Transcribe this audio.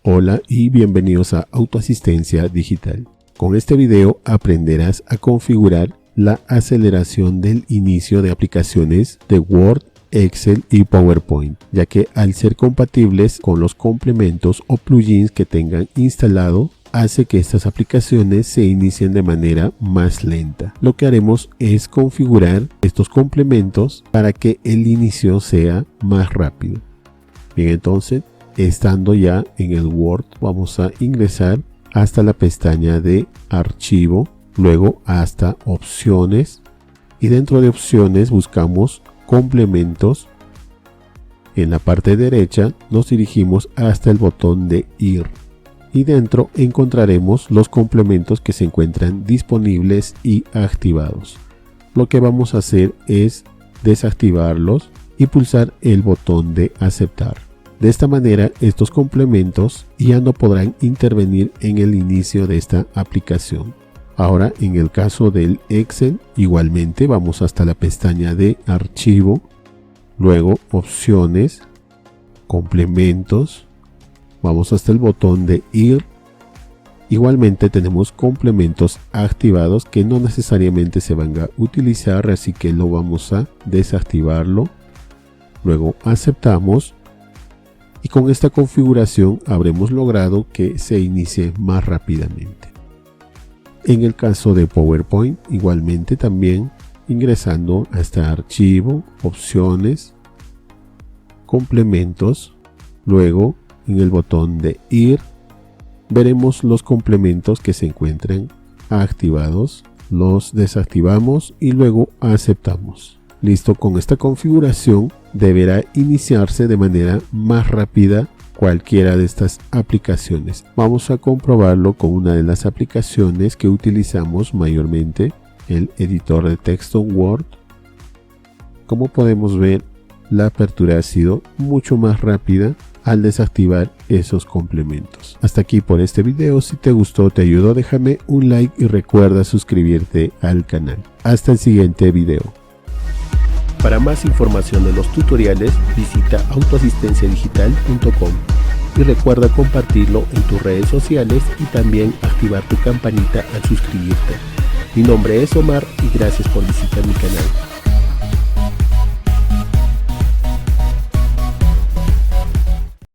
Hola y bienvenidos a Autoasistencia Digital. Con este video aprenderás a configurar la aceleración del inicio de aplicaciones de Word, Excel y PowerPoint, ya que al ser compatibles con los complementos o plugins que tengan instalado, hace que estas aplicaciones se inicien de manera más lenta. Lo que haremos es configurar estos complementos para que el inicio sea más rápido. Bien, entonces, estando ya en el Word, vamos a ingresar hasta la pestaña de Archivo, luego hasta Opciones, y dentro de Opciones buscamos Complementos. En la parte derecha nos dirigimos hasta el botón de Ir y dentro encontraremos los complementos que se encuentran disponibles y activados. Lo que vamos a hacer es desactivarlos y pulsar el botón de Aceptar. De esta manera estos complementos ya no podrán intervenir en el inicio de esta aplicación. Ahora, en el caso del Excel, igualmente vamos hasta la pestaña de Archivo, luego Opciones, Complementos, vamos hasta el botón de Ir. Igualmente tenemos complementos activados que no necesariamente se van a utilizar, así que lo vamos a desactivarlo. Luego aceptamos y con esta configuración habremos logrado que se inicie más rápidamente. En el caso de PowerPoint, igualmente también ingresando hasta Archivo, Opciones, Complementos, luego en el botón de Ir, veremos los complementos que se encuentran activados, los desactivamos y luego aceptamos. Listo, con esta configuración deberá iniciarse de manera más rápida cualquiera de estas aplicaciones. Vamos a comprobarlo con una de las aplicaciones que utilizamos mayormente, el editor de texto Word. Como podemos ver, la apertura ha sido mucho más rápida al desactivar esos complementos. Hasta aquí por este video. Si te gustó, te ayudó, déjame un like y recuerda suscribirte al canal. Hasta el siguiente video. Para más información de los tutoriales, visita autoasistenciadigital.com y recuerda compartirlo en tus redes sociales y también activar tu campanita al suscribirte. Mi nombre es Omar y gracias por visitar mi canal.